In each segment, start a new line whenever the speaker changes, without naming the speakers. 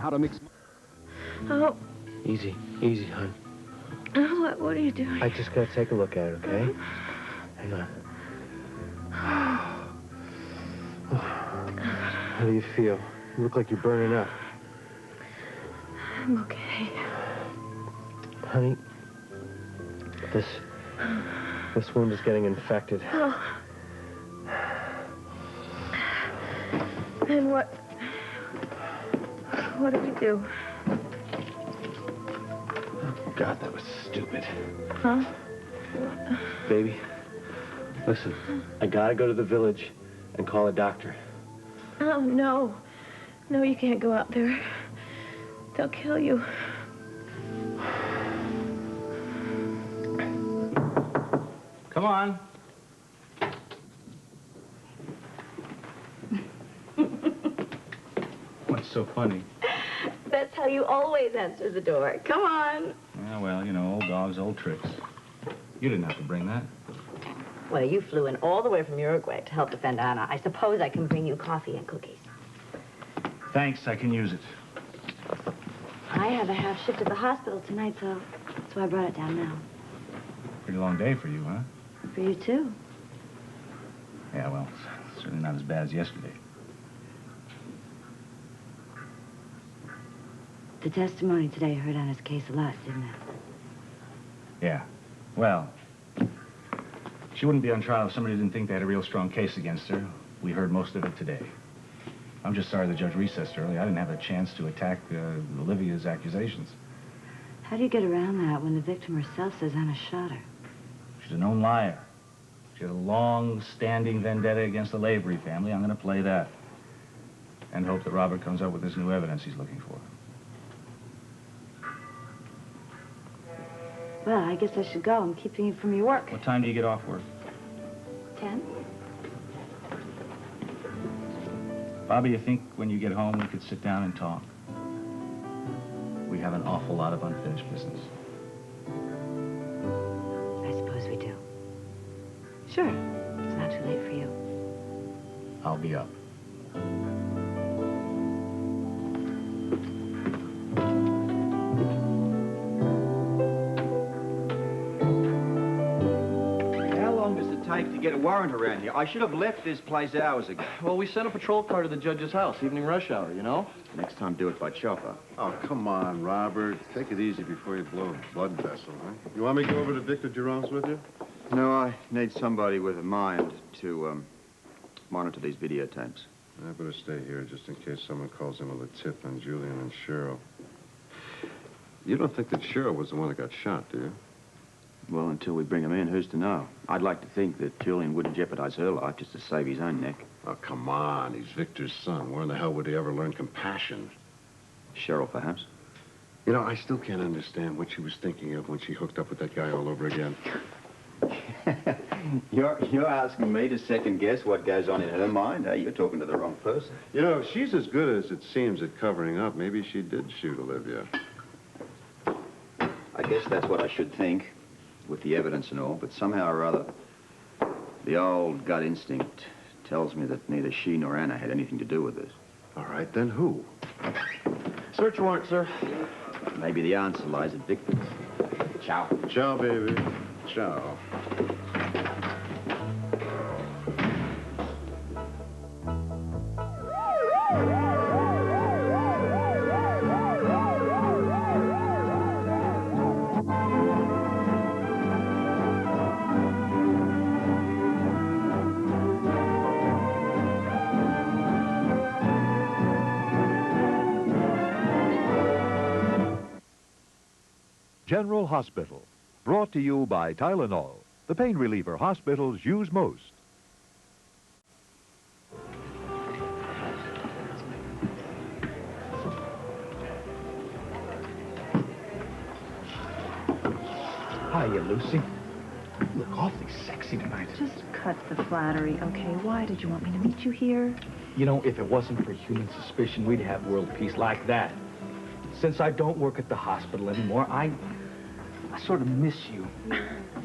how to mix...
Oh.
Easy, easy, hon.
Oh, what are you doing?
I just gotta take a look at it, okay? Hang on. How do you feel? You look like you're burning up.
I'm okay.
Honey, this wound is getting infected.
Oh. And what do we do?
Oh, God, that was stupid.
Huh?
Baby, listen, I gotta go to the village and call a doctor.
Oh, no. No, you can't go out there. They'll kill you.
Come on. What's so funny?
That's how you always answer the door. Come on.
Yeah, well, you know, old dogs, old tricks. You didn't have to bring that.
Well, you flew in all the way from Uruguay to help defend Anna. I suppose I can bring you coffee and cookies.
Thanks, I can use it.
I have a half shift at the hospital tonight, so I brought it down now.
Pretty long day for you, huh?
For you, too.
Yeah, well, it's certainly not as bad as yesterday.
The testimony today hurt Anna's case a lot, didn't it?
Yeah. Well, she wouldn't be on trial if somebody didn't think they had a real strong case against her. We heard most of it today. I'm just sorry the judge recessed early. I didn't have a chance to attack Olivia's accusations.
How do you get around that when the victim herself says Anna shot her?
She's a known liar. She had a long-standing vendetta against the Lavery family. I'm going to play that. And hope that Robert comes up with this new evidence he's looking for.
Well, I guess I should go. I'm keeping you from your work.
What time do you get off work?
10?
Bobby, you think when you get home we could sit down and talk? We have an awful lot of unfinished business.
I suppose we do. Sure. It's not too late for you.
I'll be up.
To get a warrant around here. I should have left this place hours ago.
Well, we sent a patrol car to the judge's house, evening rush hour, you know?
Next time, do it by chopper.
Oh, come on, Robert. Take it easy before you blow a blood vessel, huh? You want me to go over to Victor Jerome's with you?
No, I need somebody with a mind to monitor these videotapes.
I better stay here just in case someone calls in with a tip on Julian and Cheryl. You don't think that Cheryl was the one that got shot, do you?
Well, until we bring him in, who's to know? I'd like to think that Julian wouldn't jeopardize her life just to save his own neck.
Oh, come on. He's Victor's son. Where in the hell would he ever learn compassion?
Cheryl, perhaps?
You know, I still can't understand what she was thinking of when she hooked up with that guy all over again.
You're asking me to second-guess what goes on in her mind? You're talking to the wrong person.
You know, she's as good as it seems at covering up. Maybe she did shoot Olivia.
I guess that's what I should think, with the evidence and all, but somehow or other, the old gut instinct tells me that neither she nor Anna had anything to do with this.
All right, then who?
Search warrant, sir.
Maybe the answer lies at Victor's. Ciao.
Ciao, baby. Ciao.
General Hospital, brought to you by Tylenol, the pain reliever hospitals use most.
Hiya, Lucy. You look awfully sexy tonight.
Just cut the flattery, okay? Why did you want me to meet you here?
You know, if it wasn't for human suspicion, we'd have world peace like that. Since I don't work at the hospital anymore, I sort of miss you.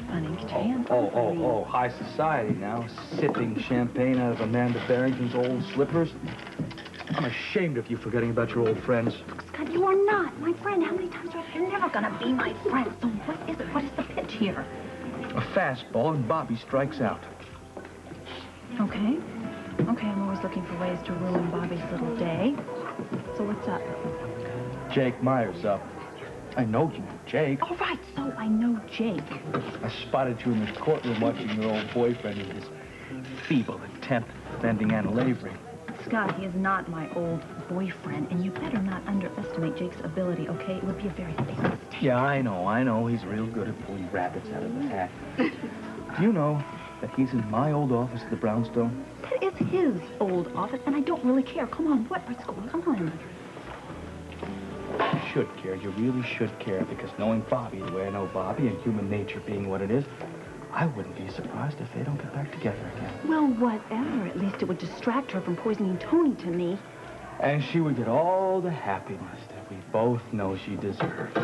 Honey, get your hands
Oh, high society now, sipping champagne out of Amanda Barrington's old slippers. I'm ashamed of you forgetting about your old friends.
Look, Scott, you are not my friend. How many times are you're never gonna be my friend? So what is it? What is the pitch here?
A fastball and Bobby strikes out.
Okay. Okay, I'm always looking for ways to ruin Bobby's little day. So what's up?
Jake Myers up. I know you, Jake.
All right, so I know Jake.
I spotted you in this courtroom watching your old boyfriend in his feeble attempt at defending Anna Lavery.
Scott, he is not my old boyfriend, and you better not underestimate Jake's ability, okay? It would be a very big mistake.
Yeah, I know. He's real good at pulling rabbits out of the hat. Do you know that he's in my old office at the Brownstone?
That is his old office, and I don't really care. Come on, what's going on?
You should care. You really should care, because knowing Bobby the way I know Bobby and human nature being what it is, I wouldn't be surprised if they don't get back together again.
Well, whatever. At least it would distract her from poisoning Tony to me.
And she would get all the happiness that we both know she deserves.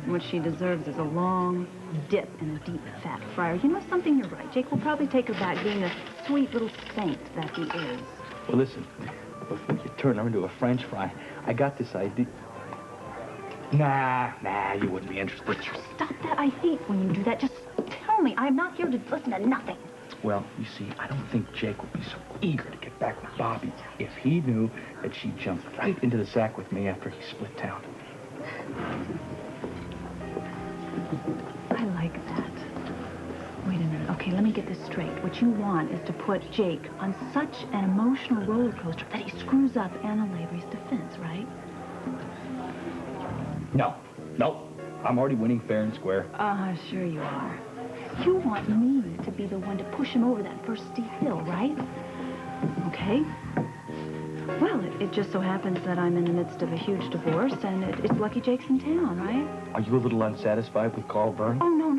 What she deserves is a long dip in a deep, fat fryer. You know something? You're right. Jake will probably take her back being the sweet little saint that he is.
Well, listen, before you turn her into a French fry, I got this idea. Nah, you wouldn't be interested.
Would you stop that? I hate when you do that. Just tell me. I'm not here to listen to nothing.
Well, you see, I don't think Jake would be so eager to get back with Bobby if he knew that she jumped right into the sack with me after he split town.
I like that. Wait a minute. Okay, let me get this straight. What you want is to put Jake on such an emotional roller coaster that he screws up Anna Lavery's defense, right?
No. I'm already winning fair and square.
Sure you are. You want me to be the one to push him over that first steep hill, right? Okay. Well, it just so happens that I'm in the midst of a huge divorce, and it's lucky Jake's in town, right?
Are you a little unsatisfied with Carl Byrne?
Oh, no.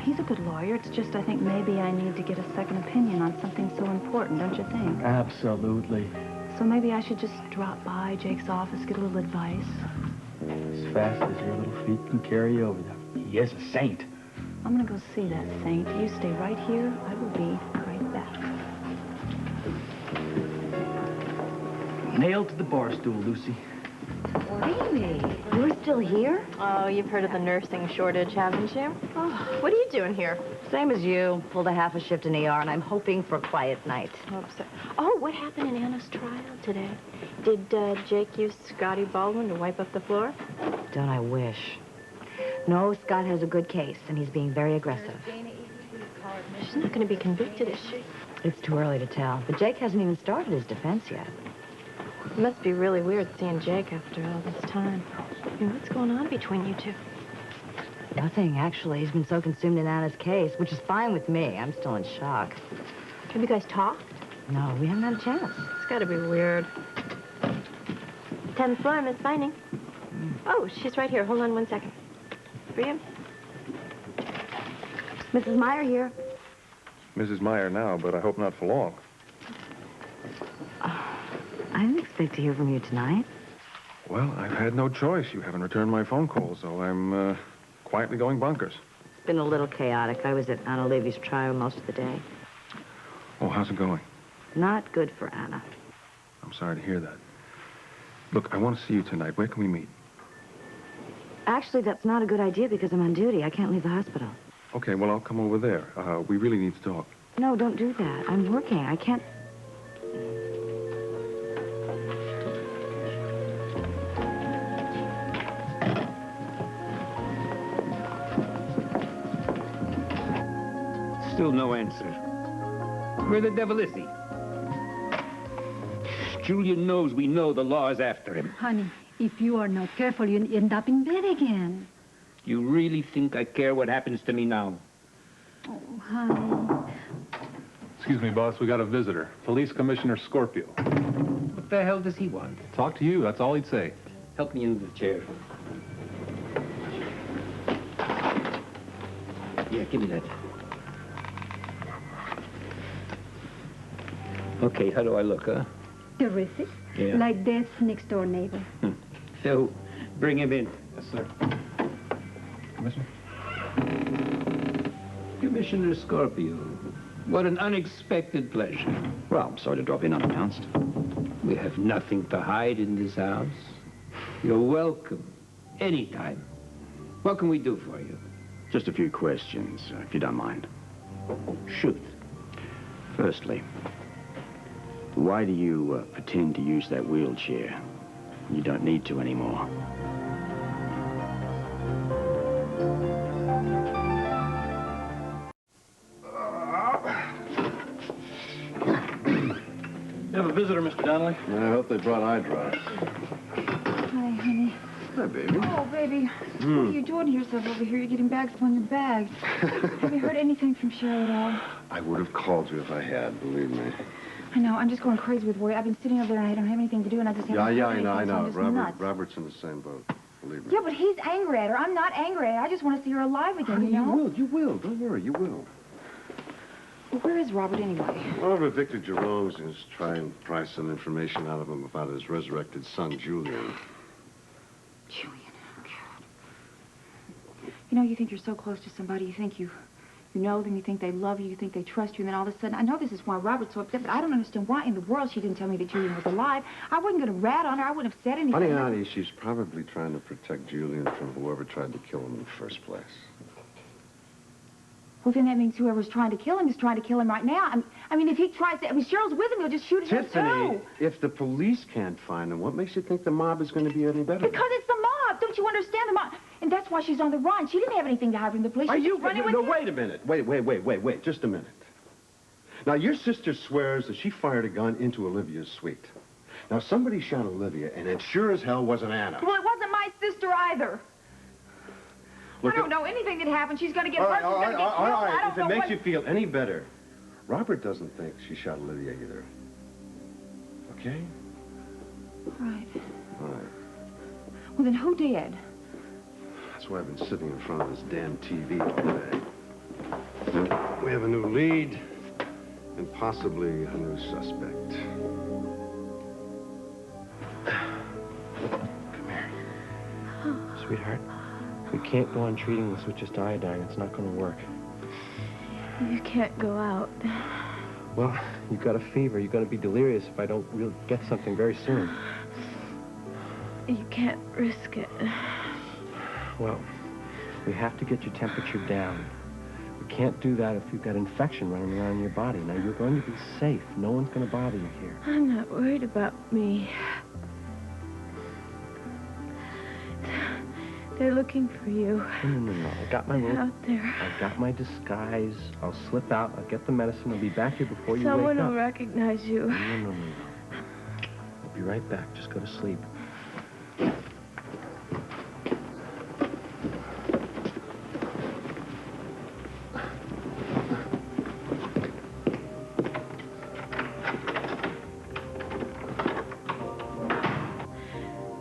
He's a good lawyer. It's just I think maybe I need to get a second opinion on something so important, don't you think?
Absolutely.
So maybe I should just drop by Jake's office, get a little advice.
As fast as your little feet can carry you over there. He is a saint.
I'm gonna go see that saint. You stay right here. I will be right back.
Nailed to the bar stool, Lucy.
Baby, you're still here?
Oh, you've heard of the nursing shortage, haven't you? Oh, what are you doing here?
Same as you. Pulled a half a shift in ER, and I'm hoping for a quiet night.
Oh, what happened in Anna's trial today? Did Jake use Scotty Baldwin to wipe up the floor?
Don't I wish? No, Scott has a good case, and he's being very aggressive.
She's not going to be convicted, is she?
It's too early to tell, but Jake hasn't even started his defense yet.
It must be really weird seeing Jake after all this time. I mean, what's going on between you two?
Nothing, actually. He's been so consumed in Anna's case, which is fine with me. I'm still in shock.
Have you guys talked?
No, we haven't had a chance.
It's got to be weird. 10th floor, Miss Vining. Oh, she's right here. Hold on 1 second. For you?
Mrs. Meyer here.
Mrs. Meyer now, but I hope not for long.
I didn't expect to hear from you tonight.
Well, I've had no choice. You haven't returned my phone call, so I'm quietly going bonkers.
It's been a little chaotic. I was at Anna Lavery's trial most of the day.
Oh, how's it going?
Not good for Anna.
I'm sorry to hear that. Look, I want to see you tonight. Where can we meet?
Actually, that's not a good idea because I'm on duty. I can't leave the hospital.
Okay, well, I'll come over there. We really need to talk.
No, don't do that. I'm working. I can't...
Still no answer. Where the devil is he? Julian knows we know the law is after him.
Honey, if you are not careful, you'll end up in bed again.
You really think I care what happens to me now?
Oh, honey.
Excuse me, boss. We got a visitor. Police Commissioner Scorpio.
What the hell does he want?
Talk to you. That's all he'd say.
Help me into the chair. Yeah, give me that. Okay, how do I look, huh?
Terrific.
Yeah.
Like Death's next door neighbor.
So, bring him in.
Yes, sir. Commissioner?
Commissioner Scorpio. What an unexpected pleasure.
Well, I'm sorry to drop in unannounced.
We have nothing to hide in this house. You're welcome. Anytime. What can we do for you?
Just a few questions, if you don't mind.
Shoot.
Firstly, why do you pretend to use that wheelchair? You don't need to anymore.
You have a visitor, Mr. Donnelly?
I hope they brought eye drops.
Hi, honey.
Hi, baby.
Oh, baby. What are you doing to yourself over here? You're getting bags upon your bags. Have you heard anything from Cheryl at all?
I would have called you if I had, believe me.
I know. I'm just going crazy with worry. I've been sitting over there and I don't have anything to do, and I just haven't heard anything,
I
so
know.
I'm just nuts.
Robert's in the same boat, believe me.
Yeah, but he's angry at her. I'm not angry at her. I just want to see her alive again,
Honey,
you know?
you will. Don't worry, you will.
Well, where is Robert anyway?
Over Victor Jerome's going to try and pry some information out of him about his resurrected son, Julian.
Julian. You know, you think you're so close to somebody, you think you know them, you think they love you, you think they trust you, and then all of a sudden, I know this is why Robert's so upset, but I don't understand why in the world she didn't tell me that Julian was alive. I wasn't going to rat on her. I wouldn't have said anything.
Honey, she's probably trying to protect Julian from whoever tried to kill him in the first place.
Well, then that means whoever's trying to kill him is trying to kill him right now. I mean, if he tries to... I mean, Cheryl's with him. He'll just shoot him
Tiffany,
too.
if the police can't find him, what makes you think the mob is going to be any better?
Because it's the mob. Don't you understand the mob? And that's why she's on the run. She didn't have anything to hide from the police.
Are
She's
you...
just running with
No,
him.
wait a minute. Wait. Just a minute. Now, your sister swears that she fired a gun into Olivia's suite. Now, somebody shot Olivia, and it sure as hell wasn't Anna.
Well, it wasn't my sister either.
Look,
I don't know anything that happened. She's going to get hurt. She's going to get killed. I don't
If
know
it makes
what...
you feel any better, Robert doesn't think she shot Olivia either. Okay?
Right.
All right.
Well, then who did?
That's why I've been sitting in front of this damn TV all day. We have a new lead and possibly a new suspect.
Come here. Sweetheart, we can't go on treating this with just iodine. It's not going to work.
You can't go out.
Well, you've got a fever. You're going to be delirious if I don't really get something very soon.
You can't risk it.
Well, we have to get your temperature down. We can't do that if you've got infection running around in your body. Now, you're going to be safe. No one's going to bother you here.
I'm not worried about me. They're looking for you.
No. I got my little...
Out there.
I've got my disguise. I'll slip out. I'll get the medicine. I'll be back here before you wake up.
Someone will recognize you.
No. I'll be right back. Just go to sleep.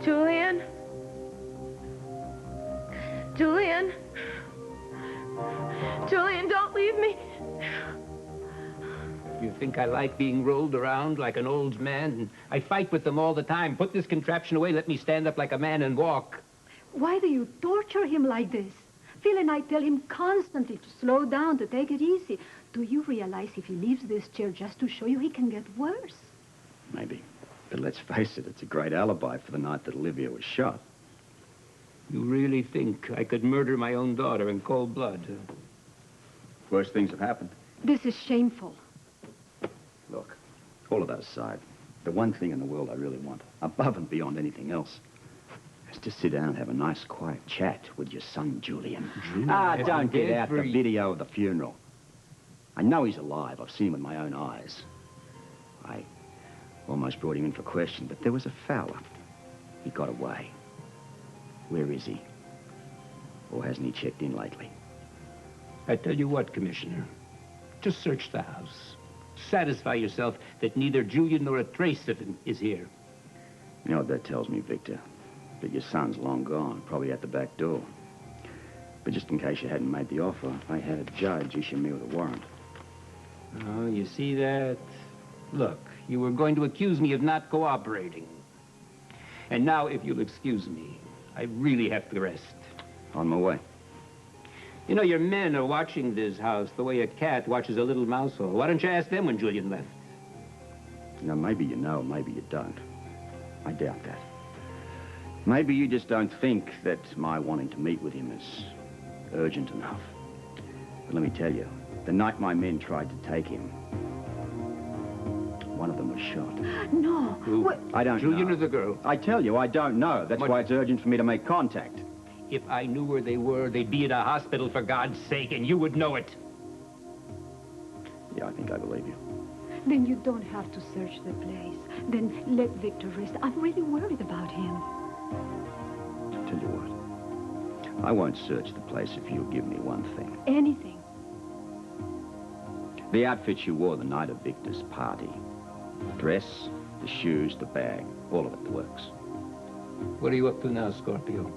Julian? Julian? Julian, don't leave me.
You think I like being rolled around like an old man? I fight with them all the time. Put this contraption away. Let me stand up like a man and walk.
Why do you torture him like this? Phil and I tell him constantly to slow down, to take it easy. Do you realize if he leaves this chair just to show you, he can get worse?
Maybe. But let's face it, it's a great alibi for the night that Olivia was shot.
You really think I could murder my own daughter in cold blood?
Worse things have happened.
This is shameful.
Look, all of that aside, the one thing in the world I really want, above and beyond anything else, is to sit down and have a nice, quiet chat with your son, Julian. Don't get out the video of the funeral. I know he's alive. I've seen him with my own eyes. I almost brought him in for question, but there was a fella. He got away. Where is he? Or hasn't he checked in lately?
I tell you what, Commissioner. Just search the house. Satisfy yourself that neither Julian nor a trace of him is here.
You know what that tells me, Victor? That your son's long gone, probably at the back door. But just in case you hadn't made the offer, I had a judge issue me with a warrant.
Oh, you see that? Look, you were going to accuse me of not cooperating. And now, if you'll excuse me, I really have to rest.
On my way.
You know, your men are watching this house the way a cat watches a little mouse hole. Why don't you ask them when Julian left?
You know, maybe you know, maybe you don't. I doubt that. Maybe you just don't think that my wanting to meet with him is urgent enough. But let me tell you, the night my men tried to take him, one of them was shot.
No.
Who?
I don't know.
Julian or the girl?
I tell you, I don't know. That's why it's urgent for me to make contact.
If I knew where they were, they'd be in a hospital, for God's sake, and you would know it.
Yeah, I think I believe you.
Then you don't have to search the place. Then let Victor rest. I'm really worried about him.
Tell you what, I won't search the place if you'll give me one thing.
Anything.
The outfit you wore the night of Victor's party. The dress, the shoes, the bag, all of it works.
What are you up to now, Scorpio?